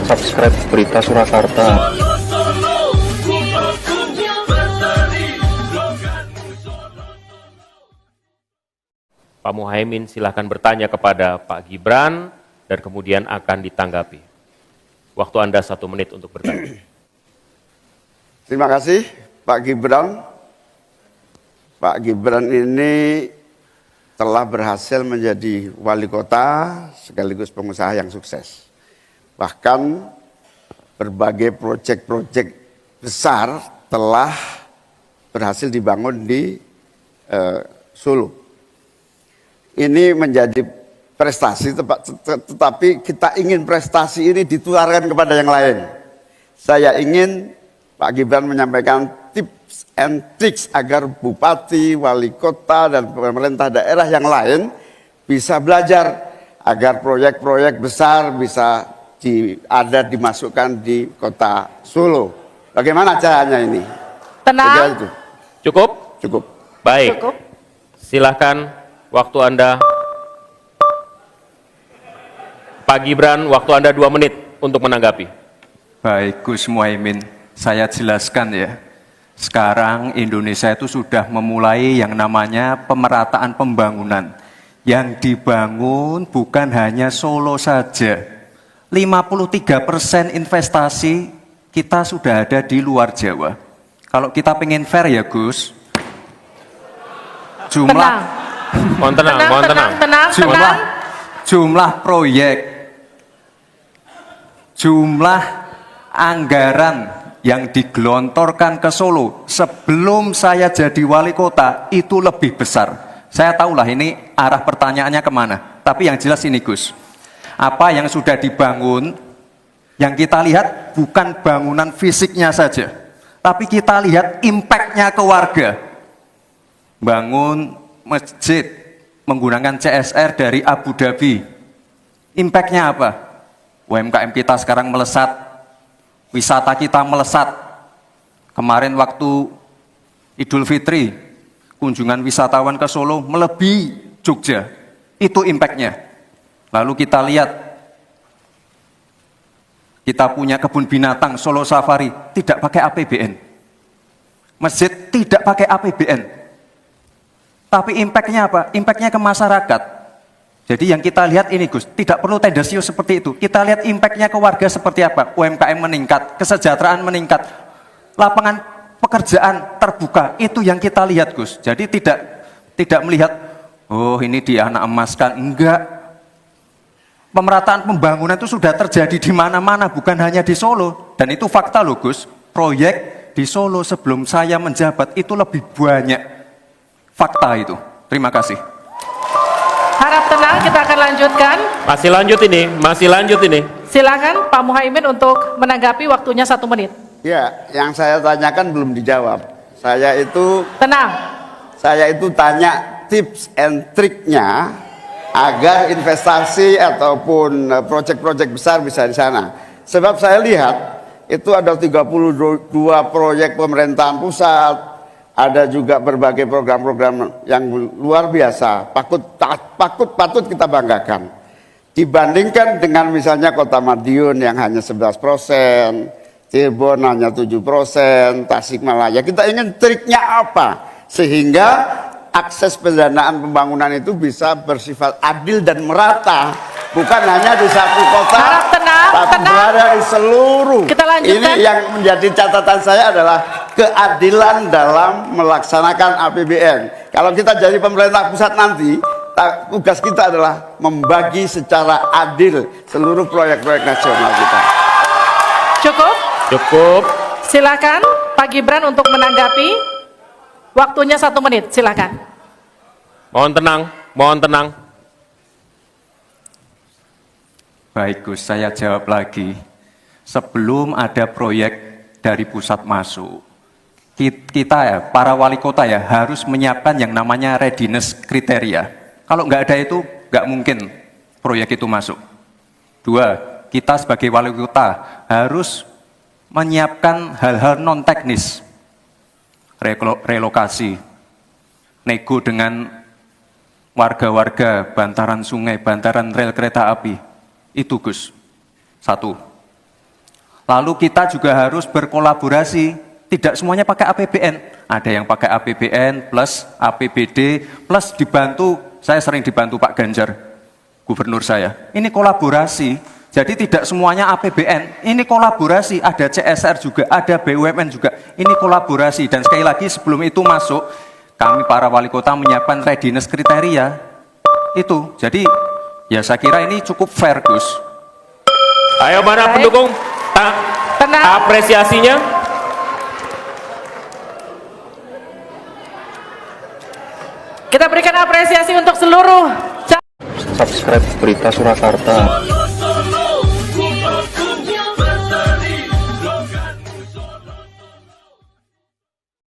subscribe Berita Surakarta. Pak Muhaimin silahkan bertanya kepada Pak Gibran dan kemudian akan ditanggapi. Waktu Anda 1 menit untuk bertanya. Terima kasih Pak Gibran. Pak Gibran ini telah berhasil menjadi wali kota sekaligus pengusaha yang sukses. Bahkan berbagai proyek-proyek besar telah berhasil dibangun di Solo. Ini menjadi prestasi, tetapi kita ingin prestasi ini ditularkan kepada yang lain. Saya ingin Pak Gibran menyampaikan tips and tricks agar bupati, wali kota, dan pemerintah daerah yang lain bisa belajar agar proyek-proyek besar bisa dimasukkan di kota Solo. Bagaimana caranya ini? Tenang. Cukup? Cukup. Baik. Cukup. Silahkan. Waktu Anda, Pak Gibran, waktu Anda 2 menit untuk menanggapi. Baik, Gus Muhaimin, saya jelaskan ya. Sekarang Indonesia itu sudah memulai yang namanya pemerataan pembangunan. Yang dibangun bukan hanya Solo saja. 53% investasi kita sudah ada di luar Jawa. Kalau kita pengen fair ya Gus, jumlah... Mohon tenang. Jumlah proyek, jumlah anggaran yang digelontorkan ke Solo sebelum saya jadi wali kota itu lebih besar. Saya tahulah ini arah pertanyaannya kemana. Tapi yang jelas ini Gus, apa yang sudah dibangun, yang kita lihat bukan bangunan fisiknya saja, tapi kita lihat impact-nya ke warga. Bangun masjid menggunakan CSR dari Abu Dhabi. Impact-nya apa? UMKM kita sekarang melesat, wisata kita melesat. Kemarin waktu Idul Fitri, kunjungan wisatawan ke Solo melebihi Jogja. Itu impact-nya. Lalu kita lihat, kita punya kebun binatang Solo Safari, tidak pakai APBN. Masjid tidak pakai APBN. Tapi impact-nya apa? Impact-nya ke masyarakat. Jadi yang kita lihat ini Gus, tidak perlu tendensius seperti itu. Kita lihat impact-nya ke warga seperti apa? UMKM meningkat, kesejahteraan meningkat, lapangan pekerjaan terbuka. Itu yang kita lihat Gus. Jadi tidak melihat, oh ini dianak emaskan. Enggak. Pemerataan pembangunan itu sudah terjadi di mana-mana, bukan hanya di Solo. Dan itu fakta loh Gus. Proyek di Solo sebelum saya menjabat itu lebih banyak. Fakta itu. Terima kasih. Harap tenang, kita akan lanjutkan. Masih lanjut ini. Silakan Pak Muhaimin untuk menanggapi, waktunya 1 menit. Ya, yang saya tanyakan belum dijawab. Tenang. Saya itu tanya tips and triknya agar investasi ataupun proyek-proyek besar bisa di sana. Sebab saya lihat itu ada 32 proyek pemerintahan pusat, ada juga berbagai program-program yang luar biasa, patut kita banggakan. Dibandingkan dengan misalnya Kota Madiun yang hanya 11%, Cirebon hanya 7%, Tasikmalaya. Kita ingin triknya apa? Sehingga akses pendanaan pembangunan itu bisa bersifat adil dan merata. Bukan hanya di satu kota, tapi berada di seluruh. Kita lanjutkan. Ini yang menjadi catatan saya adalah keadilan dalam melaksanakan APBN. Kalau kita jadi pemerintah pusat nanti, tugas kita adalah membagi secara adil seluruh proyek-proyek nasional kita. Cukup. Silakan Pak Gibran untuk menanggapi. Waktunya 1 menit, silakan. Mohon tenang. Baik Gus, saya jawab lagi. Sebelum ada proyek dari pusat masuk, kita ya, para wali kota ya, harus menyiapkan yang namanya readiness kriteria. Kalau nggak ada itu, nggak mungkin proyek itu masuk. 2, kita sebagai wali kota harus menyiapkan hal-hal non-teknis. Relokasi, nego dengan warga-warga bantaran sungai, bantaran rel kereta api. Itu Gus. 1. Lalu kita juga harus berkolaborasi, tidak semuanya pakai APBN. Ada yang pakai APBN plus APBD plus dibantu, saya sering dibantu Pak Ganjar, gubernur saya. Ini kolaborasi, jadi tidak semuanya APBN, ini kolaborasi, ada CSR juga, ada BUMN juga, ini kolaborasi. Dan sekali lagi sebelum itu masuk, kami para wali kota menyiapkan readiness kriteria, itu. Jadi ya saya kira ini cukup fair, Gus. Ayo mana Baik. pendukung? Tenang. Apresiasinya. Kita berikan apresiasi untuk seluruh Subscribe Berita Surakarta.